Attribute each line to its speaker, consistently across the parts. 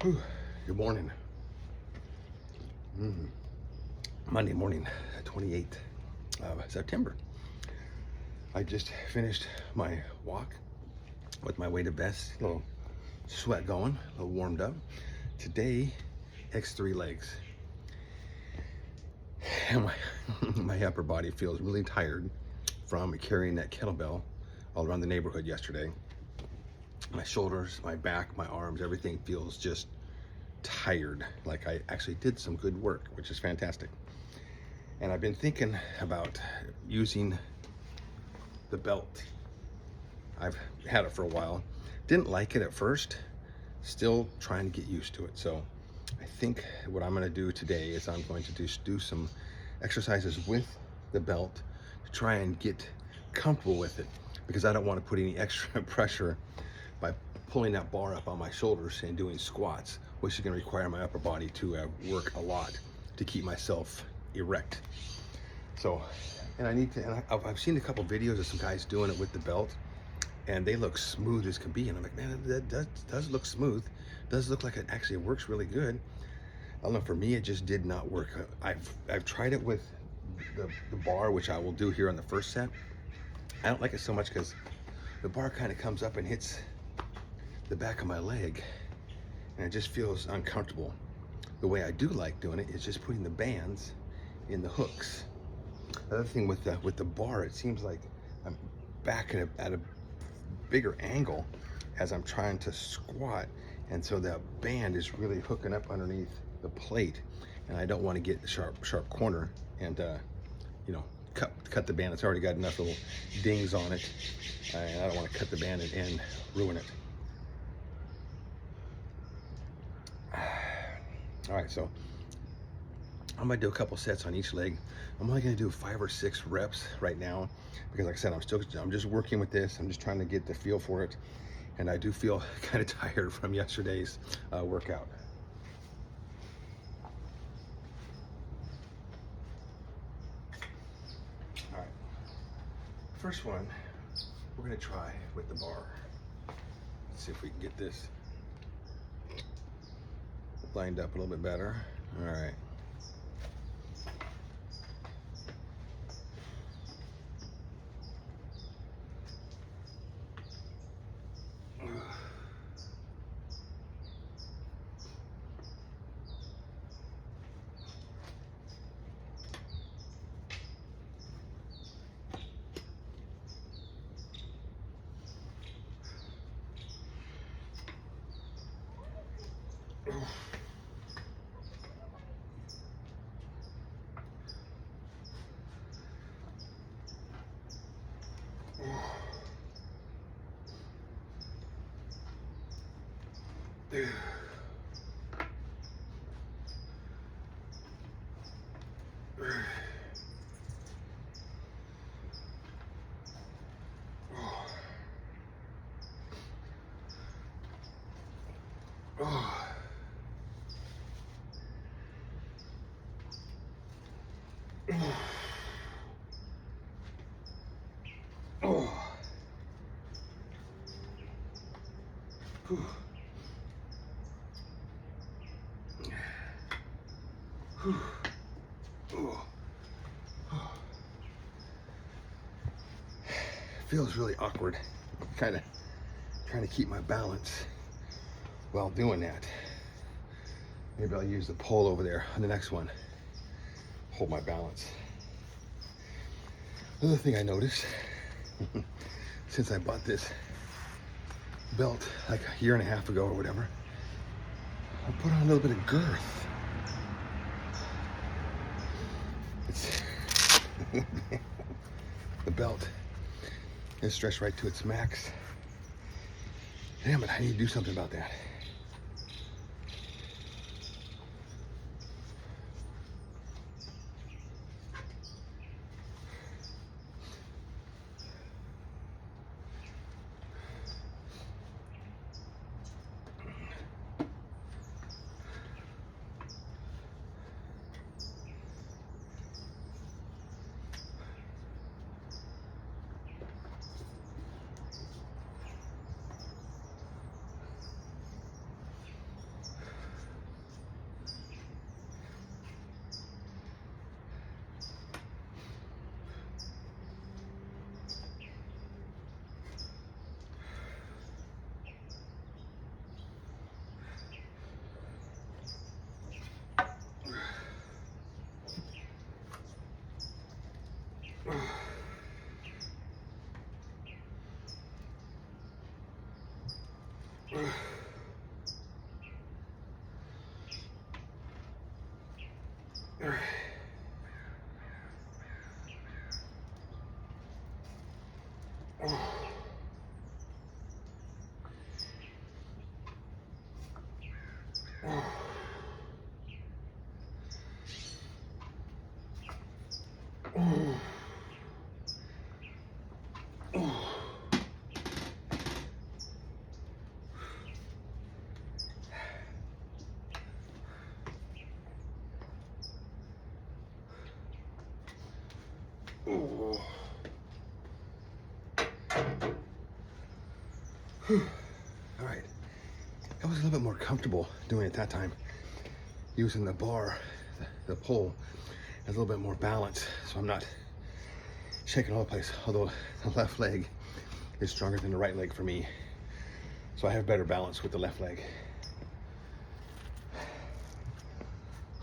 Speaker 1: Whew. Good morning. Monday morning, 28th of September. I just finished my walk with my weighted vest, a little sweat going, a little warmed up. Today, X3 legs. And my upper body feels really tired from carrying that kettlebell all around the neighborhood yesterday. My shoulders, my back, my arms, everything feels just tired, like I actually did some good work, which is fantastic. And I've been thinking about using the belt. I've had it for a while. Didn't like it at first, still trying to get used to it. So I think what I'm going to do today is I'm going to do some exercises with the belt to try and get comfortable with it, because I don't want to put any extra pressure by pulling that bar up on my shoulders and doing squats, which is going to require my upper body to work a lot to keep myself erect. So, and I need to, and I've seen a couple videos of some guys doing it with the belt, and they look smooth as can be. And I'm like, man, that does look smooth. Does look like it actually works really good. I don't know, for me, it just did not work. I've tried it with the bar, which I will do here on the first set. I don't like it so much because the bar kind of comes up and hits the back of my leg, and it just feels uncomfortable. The way I do like doing it is just putting the bands in the hooks. The other thing with the bar, it seems like I'm back at a bigger angle as I'm trying to squat, and so that band is really hooking up underneath the plate, and I don't want to get the sharp corner and cut the band. It's already got enough little dings on it, and I don't want to cut the band and ruin it. All right, so I'm gonna do a couple sets on each leg. I'm only gonna do 5 or 6 reps right now, because like I said, I'm just working with this. I'm just trying to get the feel for it, and I do feel kind of tired from yesterday's workout. All right, first one we're gonna try with the bar. Let's see if we can get this lined up a little bit better. All right. Feels really awkward, kind of trying to keep my balance while doing that. Maybe I'll use the pole over there on the next one, hold my balance. Another thing I noticed since I bought this belt like a year and a half ago or whatever, I put on a little bit of girth. It's the belt is stretched right to its max. Damn it, I need to do something about that. All right, I was a little bit more comfortable doing it that time, using the bar, the pole, as a little bit more balance, so I'm not shaking all over the place, although the left leg is stronger than the right leg for me, so I have better balance with the left leg.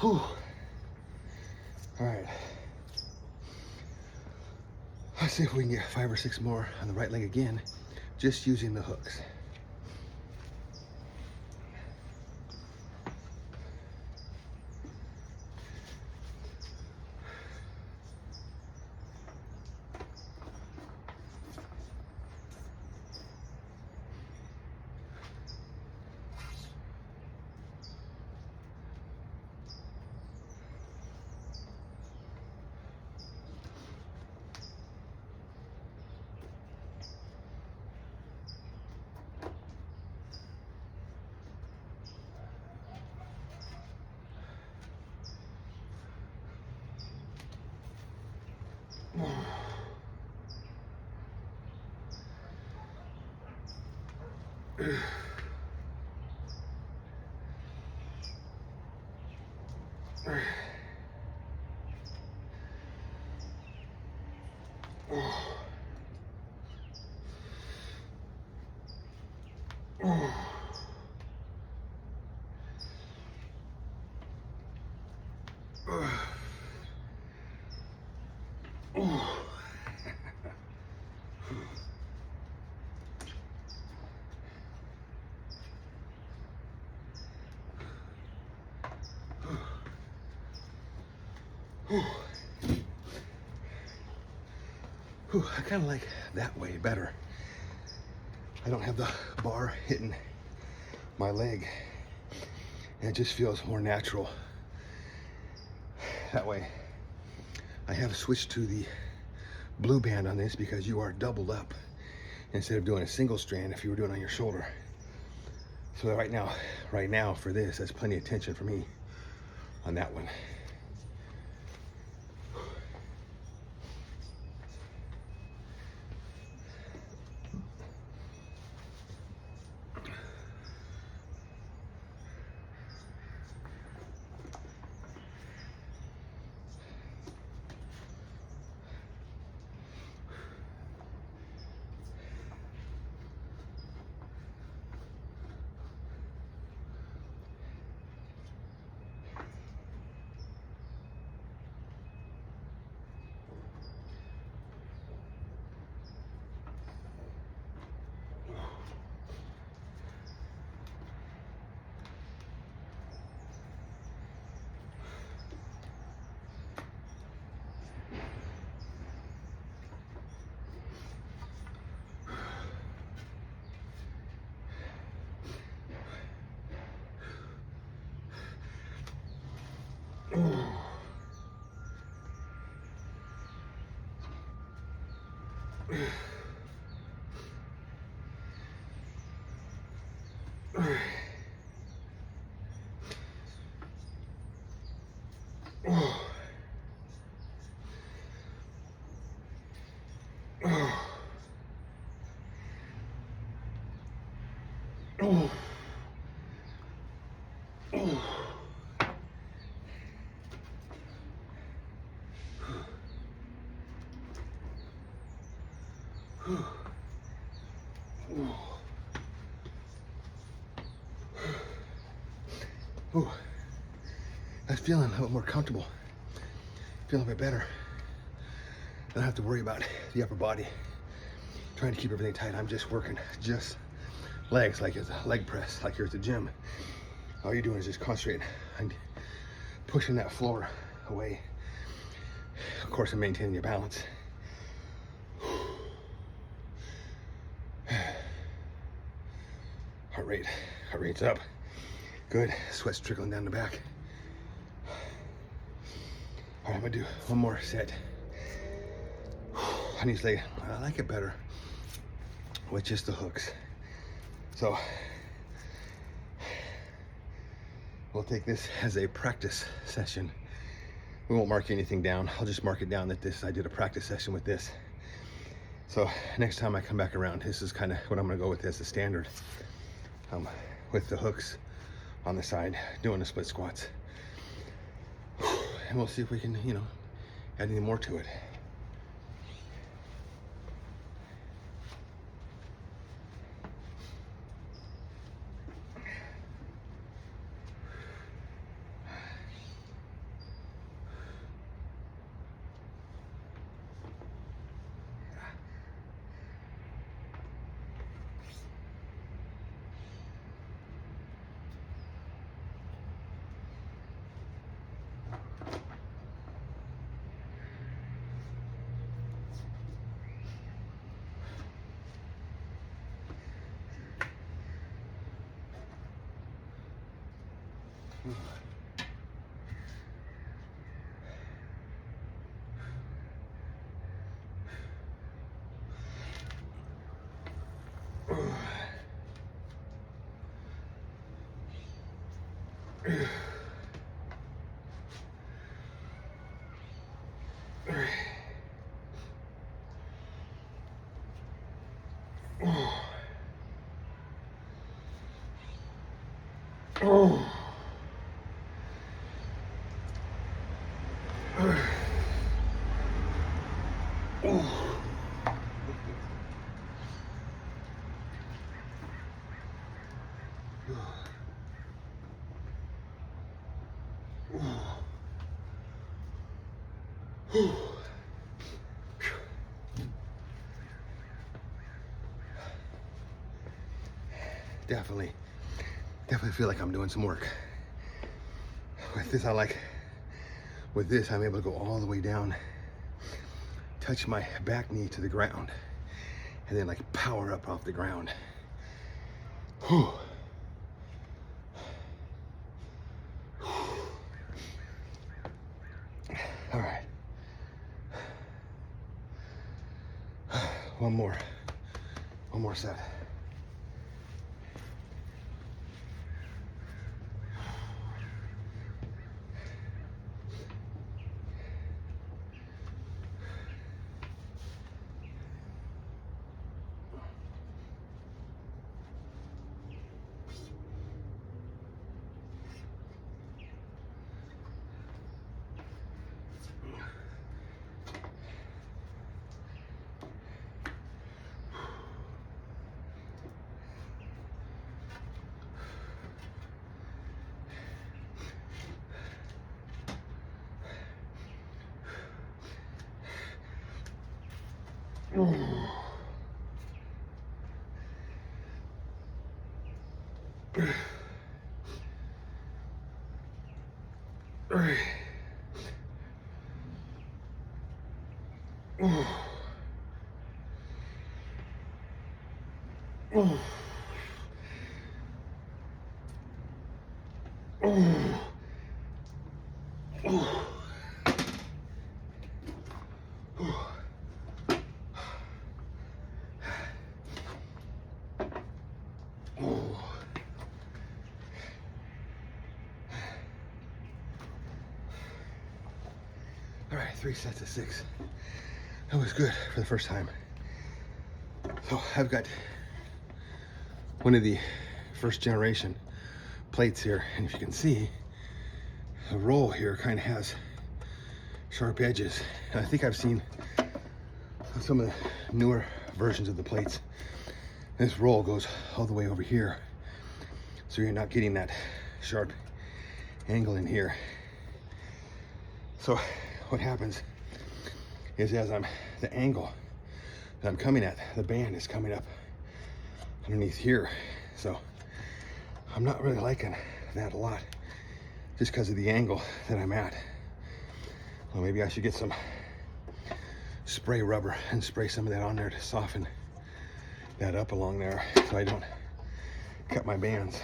Speaker 1: Whew. All right, let's see if we can get 5 or 6 more on the right leg again, just using the hooks. I kind of like that way better. I don't have the bar hitting my leg, and it just feels more natural that way. I have switched to the blue band on this because you are doubled up instead of doing a single strand if you were doing it on your shoulder. So right now for this, that's plenty of tension for me on that one. Ooh, I was feeling a little more comfortable, feeling a bit better. I don't have to worry about the upper body, trying to keep everything tight. I'm just working just legs like it's a leg press, like you're at the gym. All you're doing is just concentrating on pushing that floor away. Of course, and maintaining your balance. Heart rate's up. Good. Sweat's trickling down the back. All right, I'm gonna do one more set. On these legs, I like it better with just the hooks. So we'll take this as a practice session. We won't mark anything down. I'll just mark it down that I did a practice session with this. So next time I come back around, this is kind of what I'm gonna go with as the standard. With the hooks on the side, doing the split squats. And we'll see if we can, add any more to it. Definitely feel like I'm doing some work. With this, I'm able to go all the way down, touch my back knee to the ground, and then like power up off the ground. Whew. All right. One more set. All right, 3 sets of 6. That was good for the first time. So I've got one of the first generation plates here, and if you can see, the roll here kind of has sharp edges. And I think I've seen some of the newer versions of the plates, this roll goes all the way over here, so you're not getting that sharp angle in here. So what happens is the angle that I'm coming at, the band is coming up underneath here. So I'm not really liking that a lot, just because of the angle that I'm at. Well, maybe I should get some spray rubber and spray some of that on there to soften that up along there so I don't cut my bands.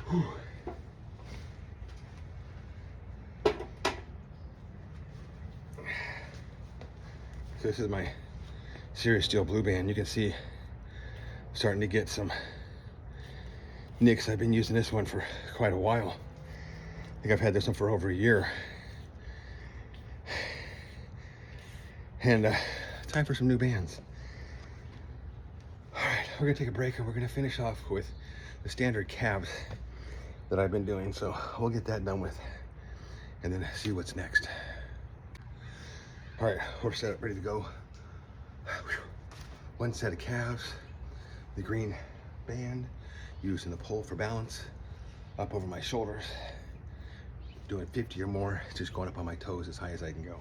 Speaker 1: Whew. So this is my Serious Steel Blue Band. You can see I'm starting to get some nicks. I've been using this one for quite a while. I think I've had this one for over a year. And time for some new bands. All right, we're gonna take a break and we're gonna finish off with the standard calves that I've been doing. So we'll get that done with and then see what's next. All right, we're set up, ready to go. One set of calves, the green band, using the pole for balance, up over my shoulders, doing 50 or more, just going up on my toes as high as I can go.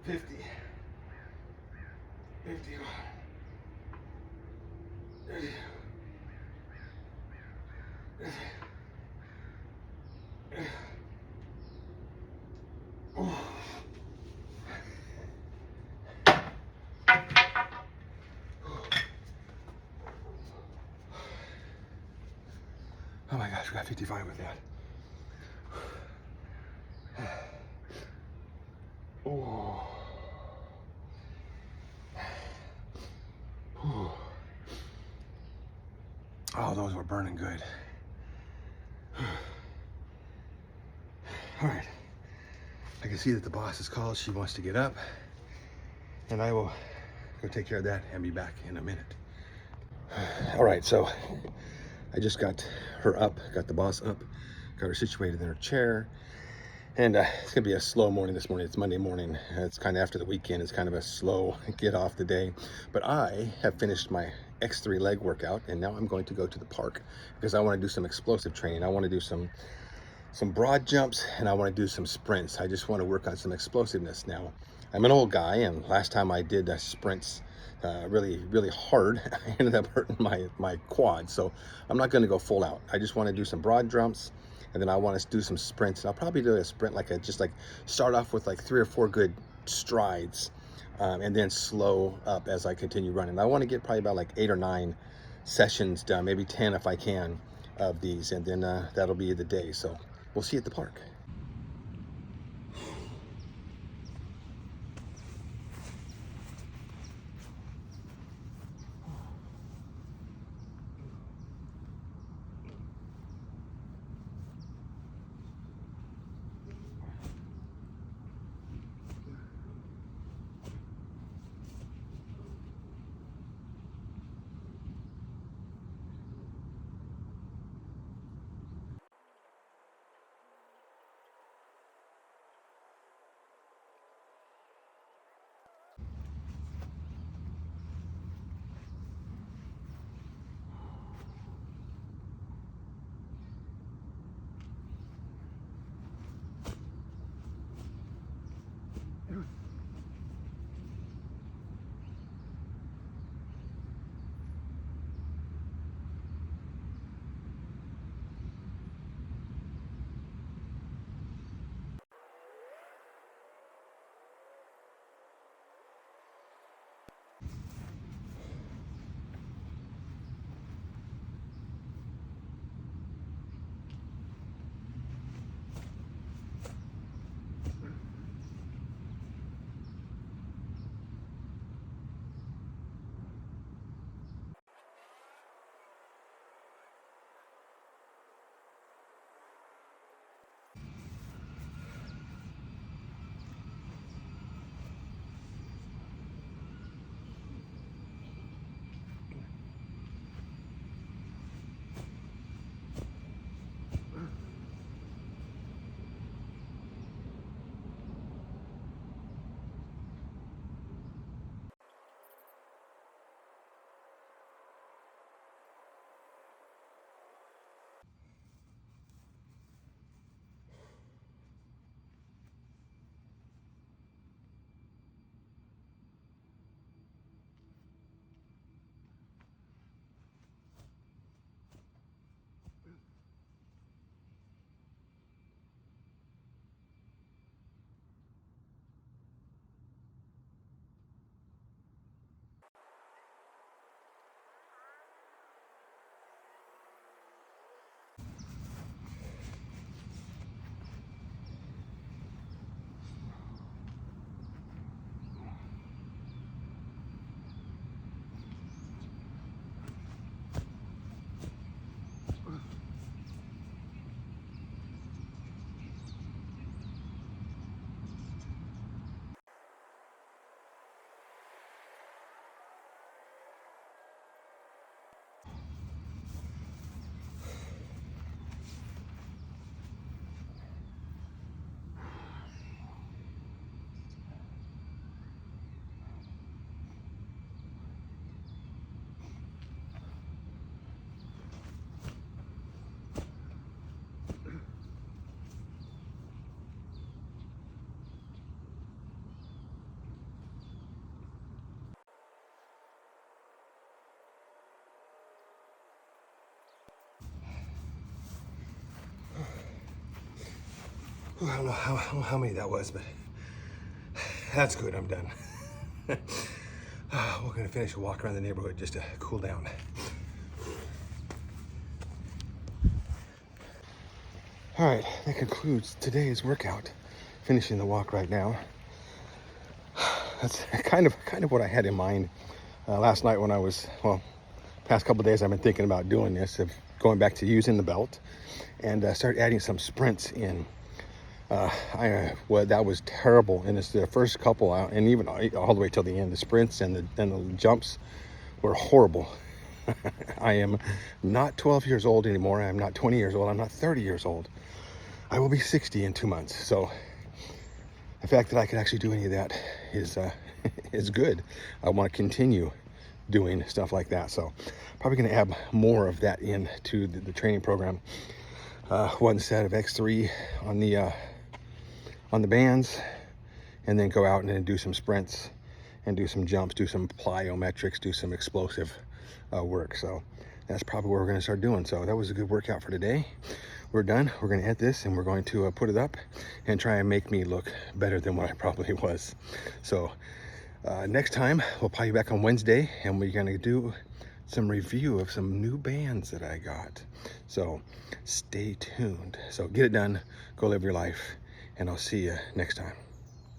Speaker 1: Fifty. Oh my gosh, we got 55 with that. Oh. Oh, those were burning good. All right. I can see that the boss is called. She wants to get up. And I will go take care of that and be back in a minute. All right, so I just got her up, got the boss up, got her situated in her chair. And it's gonna be a slow morning this morning. It's Monday morning. It's kind of after the weekend. It's kind of a slow get off the day. But I have finished my X3 leg workout, and now I'm going to go to the park because I want to do some explosive training. I want to do some broad jumps, and I want to do some sprints. I just want to work on some explosiveness. Now, I'm an old guy, and last time I did sprints really hard, I ended up hurting my quad. So I'm not going to go full out. I just want to do some broad jumps. And then I want to do some sprints. And I'll probably do a sprint, just start off with like 3 or 4 good strides, and then slow up as I continue running. I want to get probably about like 8 or 9 sessions done, maybe 10 if I can, of these, and then that'll be the day. So we'll see you at the park. I don't know how many that was, but that's good. I'm done. We're gonna finish a walk around the neighborhood just to cool down. All right, that concludes today's workout. Finishing the walk right now. That's kind of what I had in mind last night when I was, well, past couple of days I've been thinking about doing this, of going back to using the belt and start adding some sprints in. Well, that was terrible, and it's the first couple out, and even all the way till the end. The sprints and the jumps were horrible. I am not 12 years old anymore. I'm not 20 years old. I'm not 30 years old. I will be 60 in 2 months. So the fact that I could actually do any of that is is good. I want to continue doing stuff like that. So probably going to add more of that into the training program. One set of X3 on the bands, and then go out and then do some sprints and do some jumps, do some plyometrics, do some explosive work. So that's probably what we're going to start doing. So that was a good workout for today. We're done. We're going to edit this and we're going to put it up and try and make me look better than what I probably was. So next time we'll probably be back on Wednesday, and we're going to do some review of some new bands that I got. So stay tuned. So get it done, go live your life, and I'll see you next time.